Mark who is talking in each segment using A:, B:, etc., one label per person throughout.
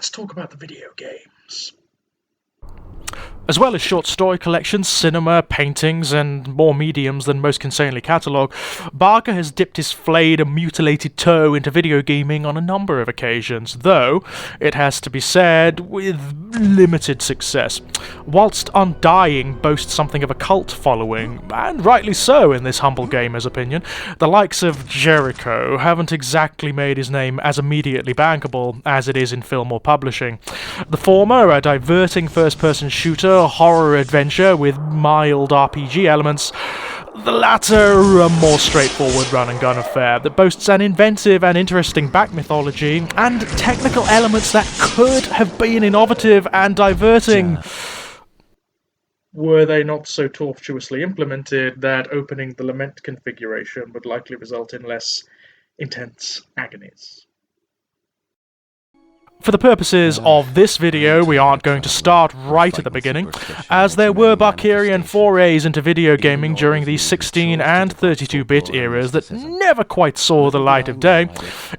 A: let's talk about the video games.
B: As well as short story collections, cinema, paintings, and more mediums than most can safely catalogue, Barker has dipped his flayed and mutilated toe into video gaming on a number of occasions, though, it has to be said, with limited success. Whilst Undying boasts something of a cult following, and rightly so in this humble gamer's opinion, the likes of Jericho haven't exactly made his name as immediately bankable as it is in film or publishing. The former, a diverting first-person shooter, horror adventure with mild RPG elements. The latter, a more straightforward run-and-gun affair that boasts an inventive and interesting back mythology and technical elements that could have been innovative and diverting.
A: Were they not so tortuously implemented that opening the lament configuration would likely result in less intense agonies?
B: For the purposes of this video, we aren't going to start right at the beginning, as there were Barkerian forays into video gaming during the 16 and 32-bit eras that never quite saw the light of day,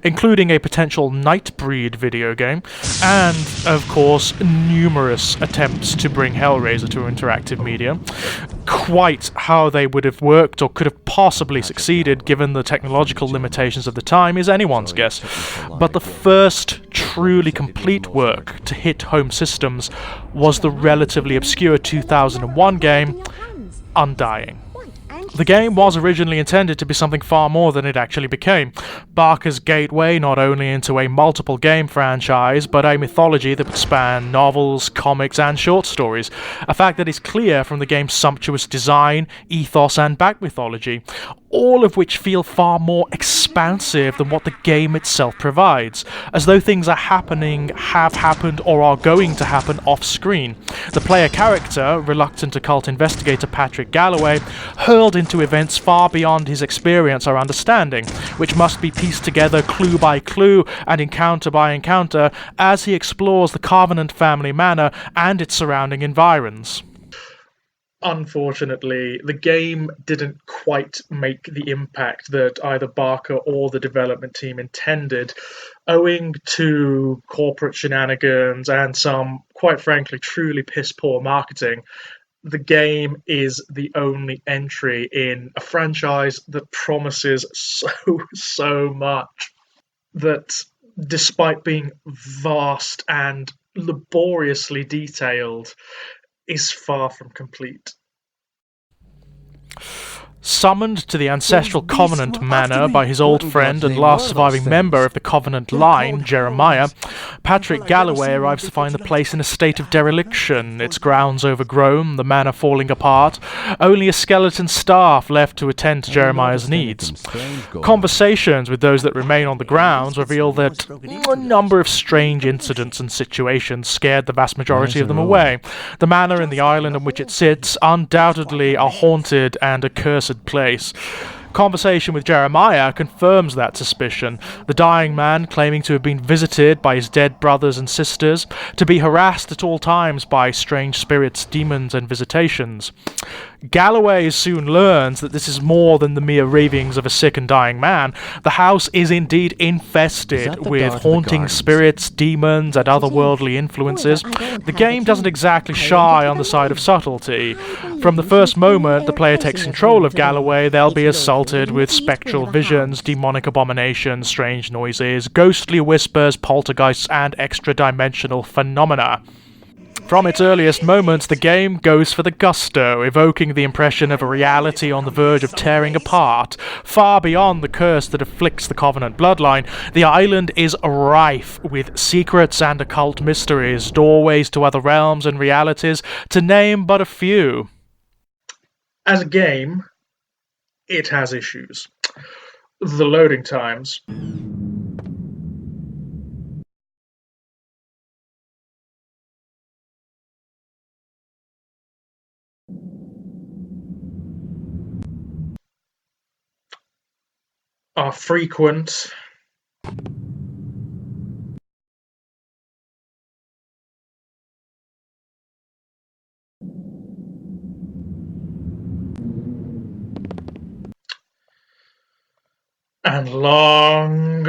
B: including a potential Nightbreed video game, and, of course, numerous attempts to bring Hellraiser to interactive media. Quite how they would have worked or could have possibly succeeded given the technological limitations of the time is anyone's guess, but the first truly complete work to hit home systems was the relatively obscure 2001 game Undying. The game was originally intended to be something far more than it actually became. Barker's gateway not only into a multiple game franchise, but a mythology that would span novels, comics, and short stories, a fact that is clear from the game's sumptuous design, ethos, and back mythology, all of which feel far more expansive than what the game itself provides, as though things are happening, have happened, or are going to happen off-screen. The player character, reluctant occult investigator Patrick Galloway, hurled into events far beyond his experience or understanding, which must be pieced together clue by clue and encounter by encounter as he explores the Covenant family manor and its surrounding environs.
A: Unfortunately, the game didn't quite make the impact that either Barker or the development team intended, owing to corporate shenanigans and some, quite frankly, truly piss-poor marketing. The game is the only entry in a franchise that promises so much that, despite being vast and laboriously detailed, is far from complete.
B: Summoned to the ancestral Covenant manor by his old friend and last surviving member of the Covenant line, Jeremiah, Patrick Galloway arrives to find the place in a state of dereliction, its grounds overgrown, the manor falling apart, only a skeleton staff left to attend to Jeremiah's needs. Conversations with those that remain on the grounds reveal that a number of strange incidents and situations scared the vast majority of them away. The manor and the island on which it sits undoubtedly are haunted and accursed place. Conversation with Jeremiah confirms that suspicion, the dying man claiming to have been visited by his dead brothers and sisters, to be harassed at all times by strange spirits, demons, and visitations. Galloway soon learns that this is more than the mere ravings of a sick and dying man. The house is indeed infested with haunting spirits, demons, and otherworldly influences. The game doesn't exactly shy on the side of subtlety. From the first moment the player takes control of Galloway, they'll be assaulted with spectral visions, demonic abominations, strange noises, ghostly whispers, poltergeists, and extra-dimensional phenomena. From its earliest moments, the game goes for the gusto, evoking the impression of a reality on the verge of tearing apart. Far beyond the curse that afflicts the Covenant bloodline, the island is rife with secrets and occult mysteries, doorways to other realms and realities, to name but a few.
A: As a game, it has issues. The loading times. Are frequent. And long.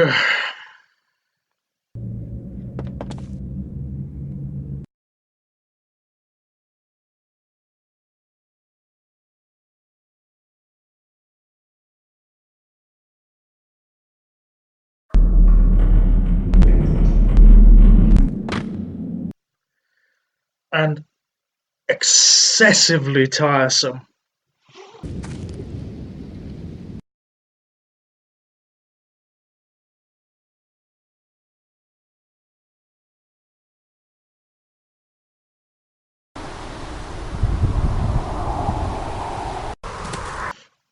A: and excessively tiresome.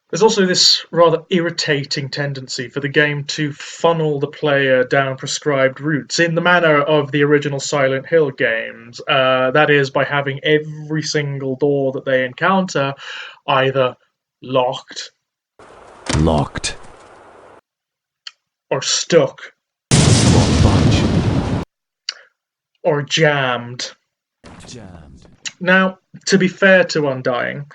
A: There's also this rather irritating tendency for the game to funnel the player down prescribed routes in the manner of the original Silent Hill games. That is, by having every single door that they encounter either locked, or stuck, or jammed. Now, to be fair to Undying,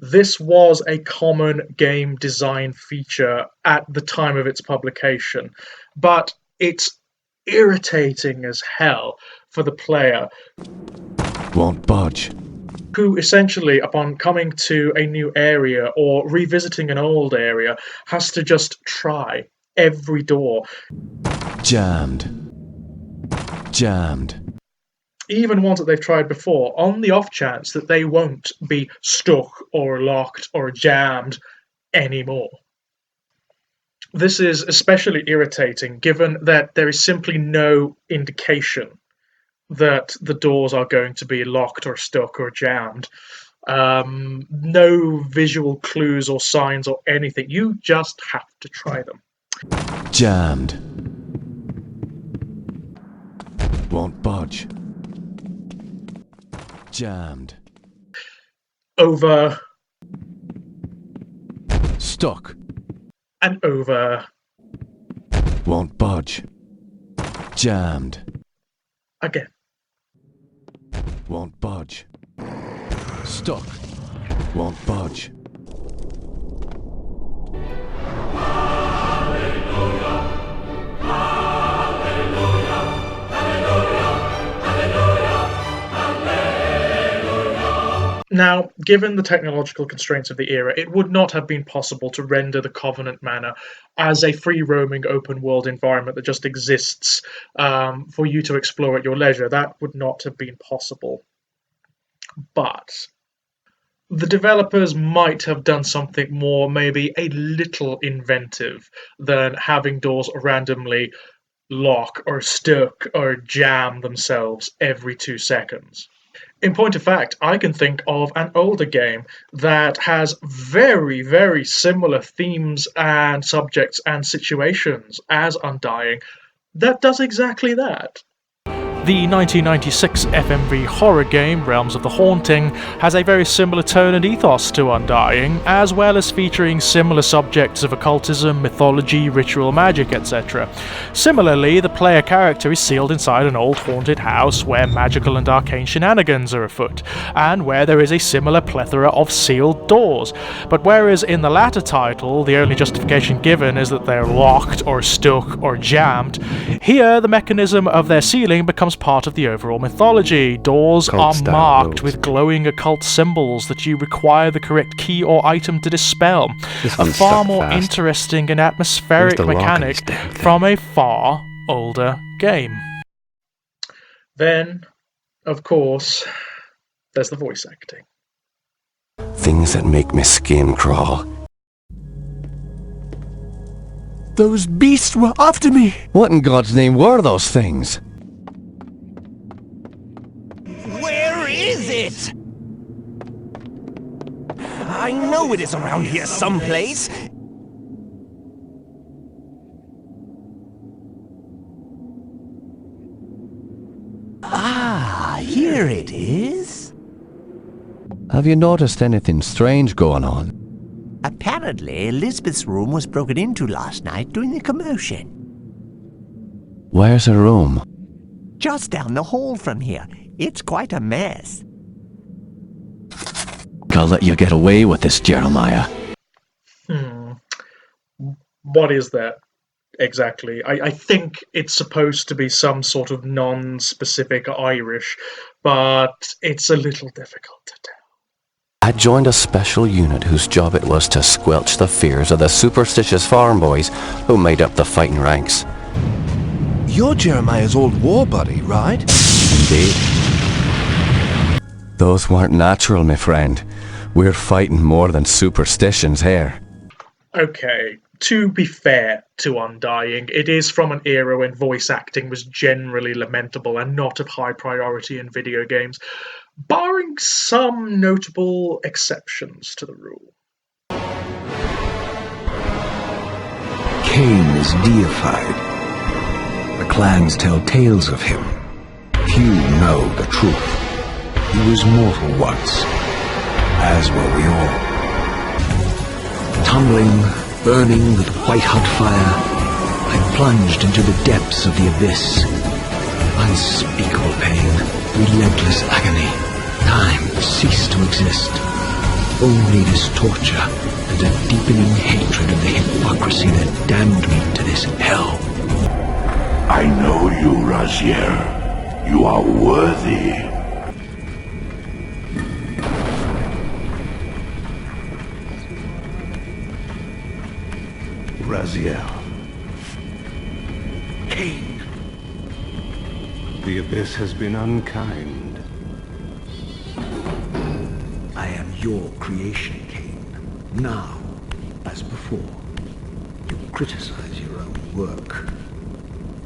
A: this was a common game design feature at the time of its publication, but it's irritating as hell for the player.
C: Won't budge.
A: Who essentially, upon coming to a new area or revisiting an old area, has to just try every door.
C: Jammed.
A: Even ones that they've tried before, on the off chance that they won't be stuck or locked or jammed anymore. This is especially irritating given that there is simply no indication that the doors are going to be locked or stuck or jammed. No visual clues or signs or anything. You just have to try them.
C: Jammed. Won't budge. Jammed.
A: Over.
C: Stuck.
A: And over.
C: Won't budge. Jammed.
A: Again.
C: Won't budge. Stuck. Won't budge.
A: Now, given the technological constraints of the era, it would not have been possible to render the Covenant Manor as a free-roaming open-world environment that just exists for you to explore at your leisure. That would not have been possible. But the developers might have done something more, maybe a little inventive, than having doors randomly lock or stuck or jam themselves every 2 seconds. In point of fact, I can think of an older game that has very, very similar themes and subjects and situations as Undying that does exactly that.
B: The 1996 FMV horror game Realms of the Haunting has a very similar tone and ethos to Undying, as well as featuring similar subjects of occultism, mythology, ritual magic, etc. Similarly, the player character is sealed inside an old haunted house where magical and arcane shenanigans are afoot, and where there is a similar plethora of sealed doors. But whereas in the latter title, the only justification given is that they're locked or stuck or jammed, here the mechanism of their sealing becomes part of the overall mythology. Doors are marked with glowing occult symbols that you require the correct key or item to dispel. A far more interesting and atmospheric mechanic from a far older game.
A: Then, of course, there's the voice acting.
C: Things that make me skin crawl.
D: Those beasts were after me!
C: What in God's name were those things?
D: Where is it? I know it is around here someplace. Ah, here it is.
C: Have you noticed anything strange going on?
D: Apparently, Elizabeth's room was broken into last night during the commotion.
C: Where's her room?
D: Just down the hall from here. It's quite a mess.
C: I'll let you get away with this, Jeremiah.
A: What is that exactly? I think it's supposed to be some sort of non-specific Irish, but it's a little difficult to tell.
C: I joined a special unit whose job it was to squelch the fears of the superstitious farm boys who made up the fighting ranks.
D: You're Jeremiah's old war buddy, right?
C: Indeed. Those weren't natural, my friend. We're fighting more than superstitions here.
A: Okay, to be fair to Undying, it is from an era when voice acting was generally lamentable and not of high priority in video games, barring some notable exceptions to the rule.
E: Cain is deified. The clans tell tales of him. Few know the truth. He was mortal once, as were we all. Tumbling, burning with white-hot fire, I plunged into the depths of the abyss. Unspeakable pain, relentless agony. Time ceased to exist. Only this torture and a deepening hatred of the hypocrisy that damned me to this hell.
F: I know you, Raziel. You are worthy. Raziel.
E: Cain.
F: The abyss has been unkind.
E: I am your creation, Cain. Now, as before, you criticize your own work.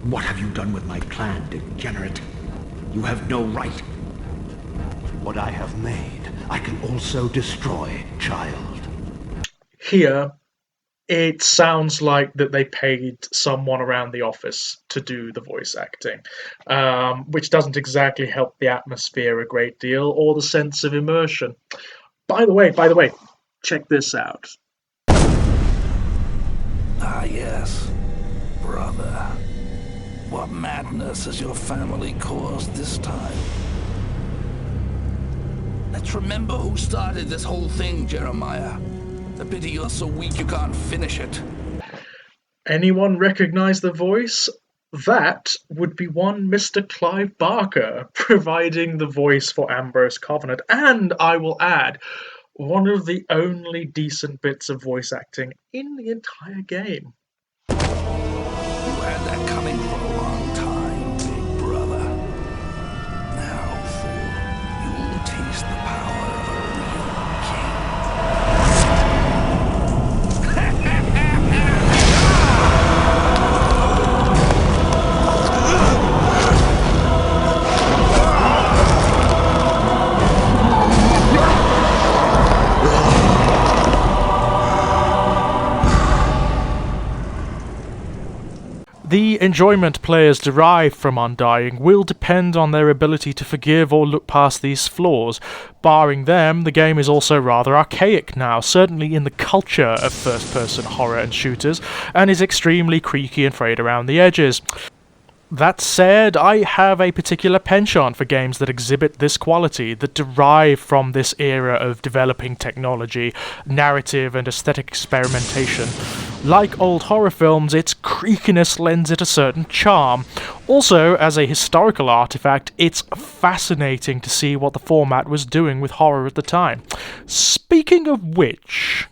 E: What have you done with my clan, degenerate? You have no right.
F: What I have made, I can also destroy, child.
A: Here, it sounds like that they paid someone around the office to do the voice acting, which doesn't exactly help the atmosphere a great deal or the sense of immersion. By the way, check this out.
G: Ah, yes, brother. What madness has your family caused this time? Let's remember who started this whole thing, Jeremiah. The pity you're so weak you can't finish it.
A: Anyone recognize the voice? That would be one Mr. Clive Barker, providing the voice for Ambrose Covenant, and I will add, one of the only decent bits of voice acting in the entire game.
G: You had that coming for a long time, big brother. Now, fool, you'll taste the power of a real king.
B: The enjoyment players derive from Undying will depend on their ability to forgive or look past these flaws. Barring them, the game is also rather archaic now, certainly in the culture of first-person horror and shooters, and is extremely creaky and frayed around the edges. That said, I have a particular penchant for games that exhibit this quality, that derive from this era of developing technology, narrative and aesthetic experimentation. Like old horror films, its creakiness lends it a certain charm. Also, as a historical artifact, it's fascinating to see what the format was doing with horror at the time. Speaking of which,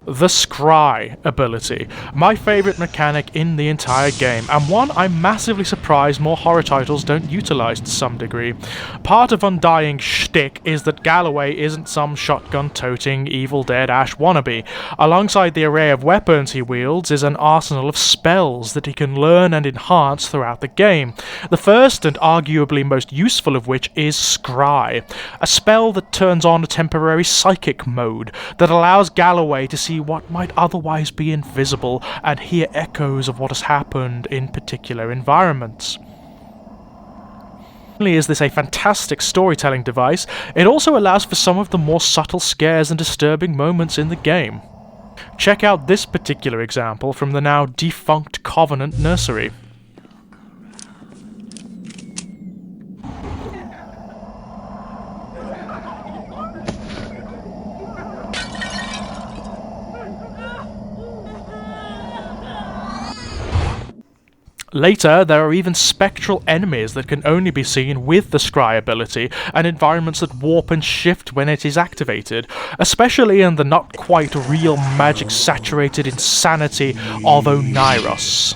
B: the scry ability, my favourite mechanic in the entire game, and one I'm massively surprised more horror titles don't utilise to some degree. Part of Undying's shtick is that Galloway isn't some shotgun-toting Evil Dead Ash wannabe. Alongside the array of weapons he wields is an arsenal of spells that he can learn and enhance throughout the game. The first and arguably most useful of which is scry, a spell that turns on a temporary psychic mode that allows Galloway to see what might otherwise be invisible and hear echoes of what has happened in particular environments. Not only is this a fantastic storytelling device, it also allows for some of the more subtle scares and disturbing moments in the game. Check out this particular example from the now defunct Covenant nursery. Later, there are even spectral enemies that can only be seen with the scry ability, and environments that warp and shift when it is activated, especially in the not quite real magic-saturated insanity of Oneiros.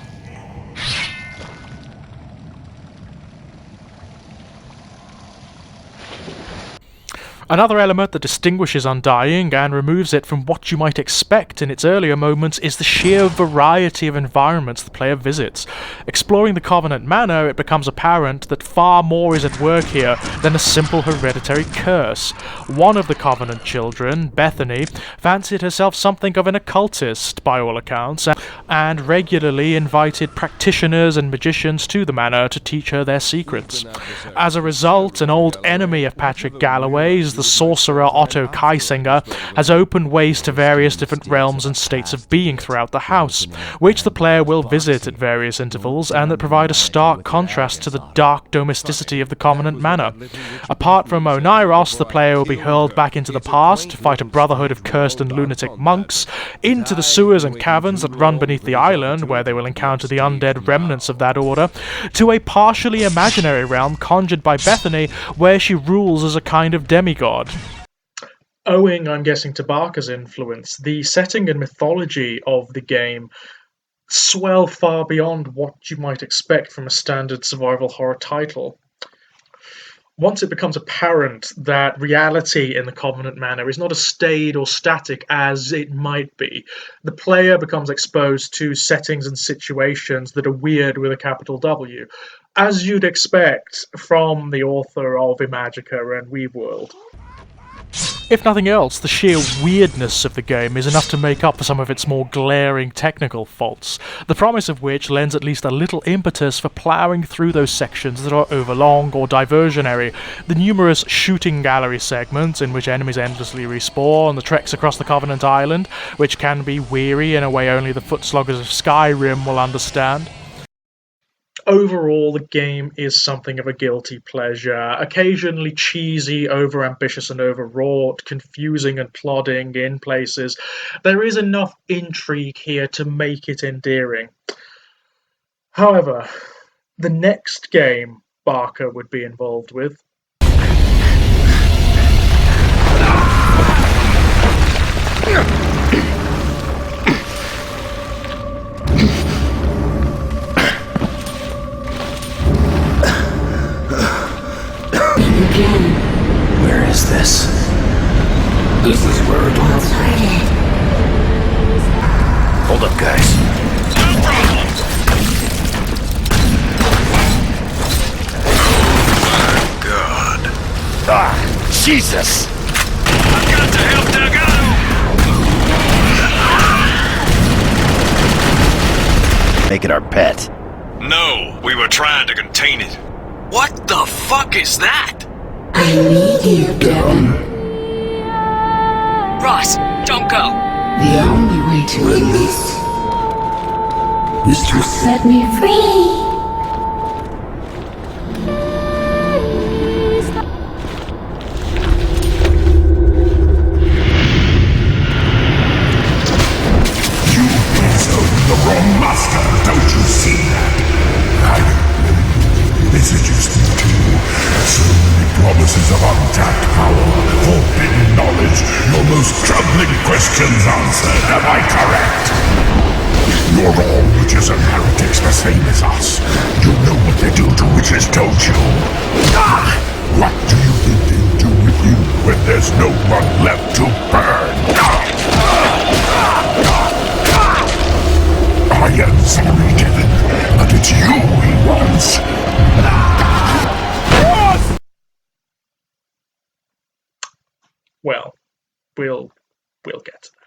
B: Another element that distinguishes Undying and removes it from what you might expect in its earlier moments is the sheer variety of environments the player visits. Exploring the Covenant Manor, it becomes apparent that far more is at work here than a simple hereditary curse. One of the Covenant children, Bethany, fancied herself something of an occultist, by all accounts, and regularly invited practitioners and magicians to the manor to teach her their secrets. As a result, an old enemy of Patrick Galloway's, the sorcerer Otto Kaisinger, has opened ways to various different realms and states of being throughout the house, which the player will visit at various intervals, and that provide a stark contrast to the dark domesticity of the Covenant Manor. Apart from Oneiros, the player will be hurled back into the past to fight a brotherhood of cursed and lunatic monks, into the sewers and caverns that run beneath the island, where they will encounter the undead remnants of that order, to a partially imaginary realm conjured by Bethany, where she rules as a kind of demigod.
A: Owing, I'm guessing, to Barker's influence, the setting and mythology of the game swell far beyond what you might expect from a standard survival horror title. Once it becomes apparent that reality in the Covenant Manor is not as staid or static as it might be, the player becomes exposed to settings and situations that are weird with a capital W, as you'd expect from the author of Imagica and Weaveworld.
B: If nothing else, the sheer weirdness of the game is enough to make up for some of its more glaring technical faults, the promise of which lends at least a little impetus for ploughing through those sections that are overlong or diversionary. The numerous shooting gallery segments in which enemies endlessly respawn, the treks across the Covenant Island, which can be weary in a way only the footsloggers of Skyrim will understand.
A: Overall, the game is something of a guilty pleasure, occasionally cheesy, overambitious and overwrought, confusing and plodding in places. There is enough intrigue here to make it endearing. However, the next game Barker would be involved with
E: Where is this?
G: This is where it was.
C: Hold up, guys.
G: God.
C: Ah, Jesus!
G: I've got to help Delgado!
C: Make it our pet.
G: No, we were trying to contain it. What the fuck is that?
H: I need you, Devin.
I: Ross, don't go.
H: The only way to end this is to set me free.
G: You disowned the wrong master, don't you see that? Messages to so many promises of untapped power, forbidden knowledge, your most troubling questions answered. Am I correct? You're all witches and heretics the same as us. You know what they do to witches, don't you? What do you think they do with you when there's no one left to burn? I am sorry, Kevin, but it's you he wants.
A: well, we'll get to that.